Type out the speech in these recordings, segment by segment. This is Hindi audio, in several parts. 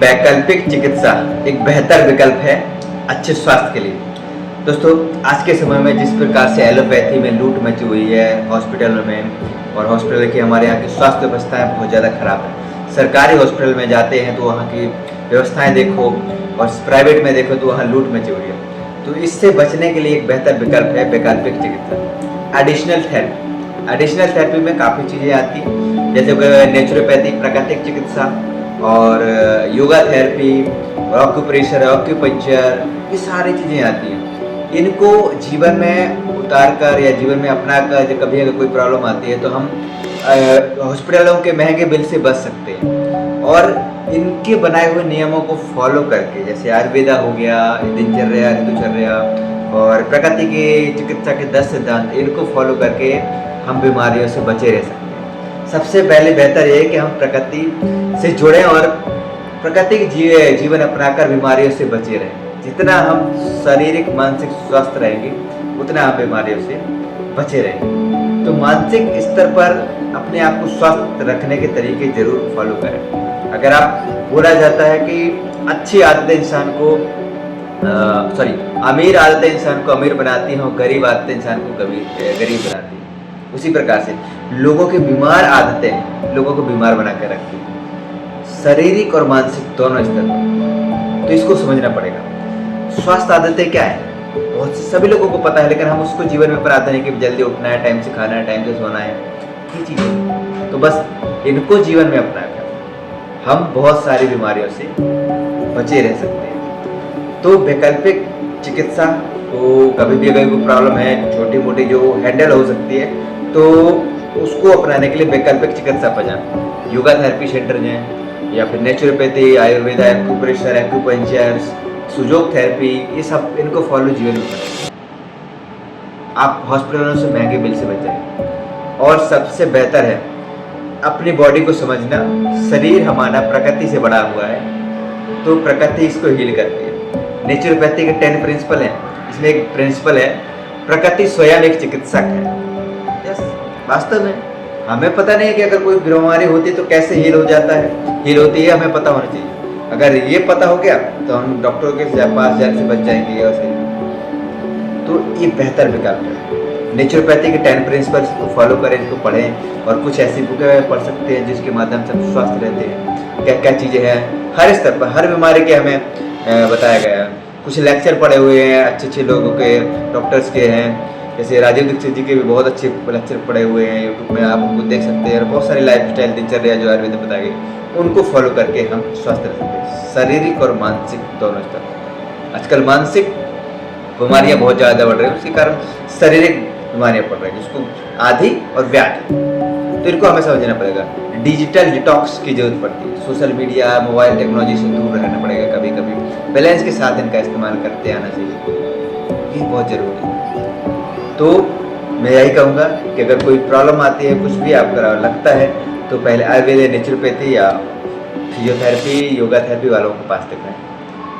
वैकल्पिक चिकित्सा एक बेहतर विकल्प है अच्छे स्वास्थ्य के लिए। दोस्तों, आज के समय में जिस प्रकार से एलोपैथी में लूट मची हुई है हॉस्पिटलों में, और हॉस्पिटल की हमारे यहाँ की स्वास्थ्य व्यवस्थाएं बहुत ज़्यादा खराब है। सरकारी हॉस्पिटल में जाते हैं तो वहाँ की व्यवस्थाएं देखो, और प्राइवेट में देखो तो वहाँ लूट मची हुई है। तो इससे बचने के लिए एक बेहतर विकल्प है वैकल्पिक चिकित्सा, एडिशनल थेरेपी। एडिशनल थेरेपी में काफ़ी चीज़ें आती हैं, जैसे नेचुरोपैथी, प्राकृतिक चिकित्सा, और योगा थेरेपी, ऑक्यूप्रेशर, ऑक्यूपंक्चर, ये सारी चीज़ें आती हैं। इनको जीवन में उतार कर या जीवन में अपना कर जब कभी अगर कोई प्रॉब्लम आती है तो हम हॉस्पिटलों के महंगे बिल से बच सकते हैं। और इनके बनाए हुए नियमों को फॉलो करके, जैसे आयुर्वेदा हो गया, दिनचर्या, ऋतुचर्या और प्रकृति की चिकित्सा के 10 सिद्धांत, इनको फॉलो करके हम बीमारियों से बचे रह सकते हैं। सबसे पहले बेहतर ये है कि हम प्रकृति से जुड़ें और प्राकृतिक जीवन अपनाकर बीमारियों से बचे रहें। जितना हम शारीरिक मानसिक स्वस्थ रहेंगे उतना हम बीमारियों से बचे रहेंगे। तो मानसिक स्तर पर अपने आप को स्वस्थ रखने के तरीके जरूर फॉलो करें। अगर आप बोला जाता है कि अच्छी आदतें इंसान को अमीर आदतें इंसान को अमीर बनाती हैं और गरीब आदतें इंसान को गरीब बनाती हैं, उसी प्रकार से लोगों की बीमार आदतें लोगों को बीमार बना कर रखती हैं, शारीरिक और मानसिक दोनों स्तर पर। तो इसको समझना पड़ेगा। स्वास्थ्य आदतें क्या है, बहुत सभी लोगों को पता है, लेकिन हम उसको जीवन में अपनाते हैं कि जल्दी उठना है, टाइम से खाना है, टाइम से सोना है, ये चीज़ें। तो बस इनको जीवन में अपना कर हम बहुत सारी बीमारियों से बचे रह सकते हैं। तो वैकल्पिक चिकित्सा को कभी भी अगर कोई प्रॉब्लम है छोटी मोटी जो हैंडल हो सकती है, तो उसको अपनाने के लिए वैकल्पिक चिकित्सा पर जाएं। योगा थेरेपी सेंटर जाएं, या फिर naturopathy, Ayurveda, acupressure, acupuncture, सुजोग therapy, ये सब इनको फॉलो जीवन में करें। आप हॉस्पिटलों से महंगे बिल से बच जाएंगे। और सबसे बेहतर है अपनी बॉडी को समझना। शरीर हमारा प्रकृति से बड़ा हुआ है, तो प्रकृति इसको हील करती है। नेचुरोपैथी के 10 प्रिंसिपल हैं, इसमें एक प्रिंसिपल है प्रकृति स्वयं एक चिकित्सक है। यस, वास्तव में हमें पता नहीं है कि अगर कोई बीमारी होती है तो कैसे हील हो जाता है, हील होती है, हमें पता होना चाहिए। अगर ये पता हो गया तो हम डॉक्टरों के पास जाने से बच जाएंगे। और तो ये बेहतर विकल्प है। नेचुरोपैथी के 10 प्रिंसिपल्स को फॉलो करें, इसको पढ़ें, और कुछ ऐसी बुकें पढ़ सकते हैं जिसके माध्यम से हम स्वस्थ रहते हैं। क्या क्या चीज़ें हैं हर स्तर पर, हर बीमारी के हमें बताया गया है। कुछ लेक्चर पढ़े हुए हैं अच्छे अच्छे लोगों के, डॉक्टर्स के हैं, जैसे राजीव दीक्षित जी के भी बहुत अच्छे लेक्चर पढ़े हुए हैं, यूट्यूब में आप उनको देख सकते हैं। और बहुत सारी लाइफ स्टाइल दिनचर्या जो आयुर्वेद में बताई गई, उनको फॉलो करके हम स्वस्थ रह सकते हैं, शारीरिक और मानसिक दोनों स्तर। आजकल मानसिक बीमारियां बहुत ज़्यादा बढ़ रही हैं, उसके कारण शारीरिक बीमारियां बढ़ रही हैं, जिसको आदि और व्याधि। तो इनको हमें समझना पड़ेगा। डिजिटल डिटॉक्स की जरूरत पड़ती है। सोशल मीडिया, मोबाइल टेक्नोलॉजी से दूर रहना पड़ेगा। कभी कभी बैलेंस के साथ इनका इस्तेमाल करते आना चाहिए, ये बहुत ज़रूरी है। तो मैं यही कहूँगा कि अगर कोई प्रॉब्लम आती है, कुछ भी आपको लगता है, तो पहले आयुर्वेद, नेचुरोपैथी या फिजियोथेरेपी, योगा थेरेपी वालों के पास दिखाएं,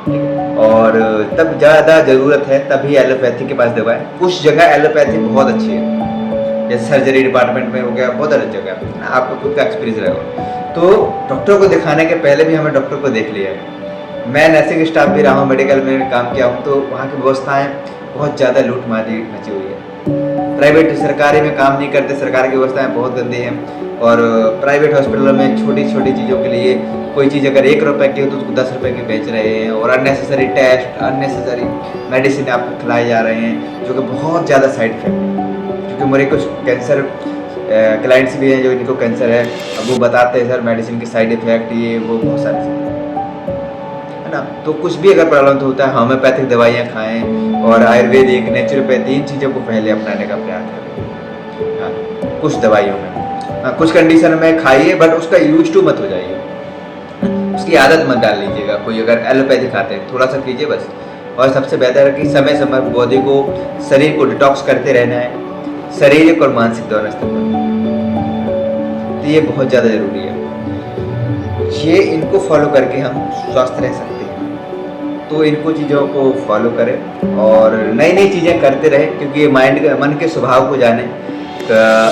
ठीक है। और तब ज़्यादा ज़रूरत है तभी एलोपैथी के पास दवाएं। कुछ जगह एलोपैथी बहुत अच्छी है, जैसे सर्जरी डिपार्टमेंट में हो गया, बहुत अलग जगह है, आपको खुद का एक्सपीरियंस रहेगा। तो डॉक्टर को दिखाने के पहले भी हमें डॉक्टर को देख लिया है। मैं नर्सिंग स्टाफ भी रहा हूँ, मेडिकल में काम किया हूँ, तो वहाँ की व्यवस्थाएँ बहुत ज़्यादा लूट मारी मची हुई है। प्राइवेट सरकारी में काम नहीं करते, सरकार की व्यवस्थाएं बहुत गंदी हैं। और प्राइवेट हॉस्पिटलों में छोटी छोटी चीज़ों के लिए कोई चीज़ अगर 1 रुपये की हो तो उसको 10 रुपये की बेच रहे हैं, और अननेसेसरी टेस्ट, अननेसेसरी मेडिसिन आपको खिलाए जा रहे हैं, जो कि बहुत ज़्यादा साइड इफेक्ट है। क्योंकि मेरे कुछ कैंसर क्लाइंट्स भी हैं जो इनको कैंसर है, अब वो बताते हैं सर मेडिसिन के साइड इफेक्ट, ये वो बहुत सारी है ना। तो कुछ भी अगर प्रॉब्लम तो होता है, होम्योपैथिक दवाइयाँ खाएँ, और आयुर्वेदिक, नेचुरोपैथी, इन चीज़ों को पहले अपनाने का प्रयास करें। हाँ, कुछ दवाइयों में, हाँ, कुछ कंडीशन में खाइए, बट उसका यूज टू मत हो जाइए, उसकी आदत मत डाल लीजिएगा। कोई अगर एलोपैथी खाते हैं, थोड़ा सा कीजिए बस। और सबसे बेहतर है कि समय समय बॉडी को, शरीर को डिटॉक्स करते रहना है, शारीरिक और मानसिक दोनों स्तर पर। तो ये बहुत ज़्यादा ज़रूरी है। ये इनको फॉलो करके हम स्वस्थ रह सकते हैं। तो इनको चीज़ों को फॉलो करें और नई नई चीज़ें करते रहें, क्योंकि ये मन के स्वभाव को जाने।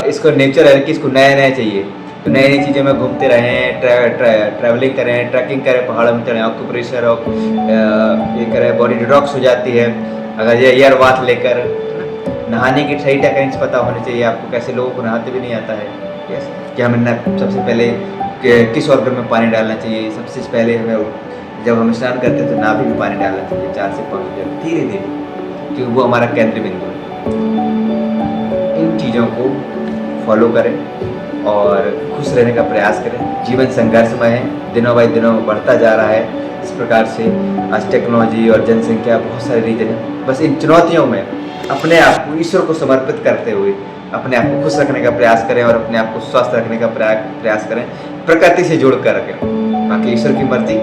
इसको नेचर है कि इसको नया नया चाहिए, तो नई नई चीज़ों में घूमते रहें, ट्रैवलिंग करें, ट्रैकिंग करें, पहाड़ों में चढ़ें, ऑक्यूप्रेशर हो, ये करें, बॉडी डिटॉक्स हो जाती है अगर ये एयर बाथ लेकर, है ना। नहाने की सही टेक्निक्स पता होनी चाहिए आपको, कैसे लोगों को नहाते भी नहीं आता है। यस, कि हमें सबसे पहले किस ऑर्गन में पानी डालना चाहिए, सबसे पहले हमें जब हम स्नान करते हैं तो नाभि में पानी डालना चाहिए 4 से 5 लीटर धीरे धीरे, क्योंकि वो हमारा केंद्र बिंदु है। इन चीज़ों को फॉलो करें और खुश रहने का प्रयास करें। जीवन संघर्षमय है, दिनों बाई दिनों बढ़ता जा रहा है। इस प्रकार से आज टेक्नोलॉजी और जनसंख्या बहुत सारे रीजन है। बस इन चुनौतियों में अपने आप को ईश्वर को समर्पित करते हुए अपने आप को खुश रखने का प्रयास करें और अपने आप को स्वस्थ रखने का प्रयास करें, प्रकृति से जुड़ कर रखें। बाकी ईश्वर की मर्जी।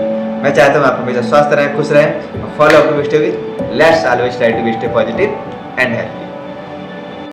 मैं चाहता हूँ आप हमेशा स्वस्थ रहें, खुश रहें। Follow up to be stay with let's always try to be stay positive and healthy.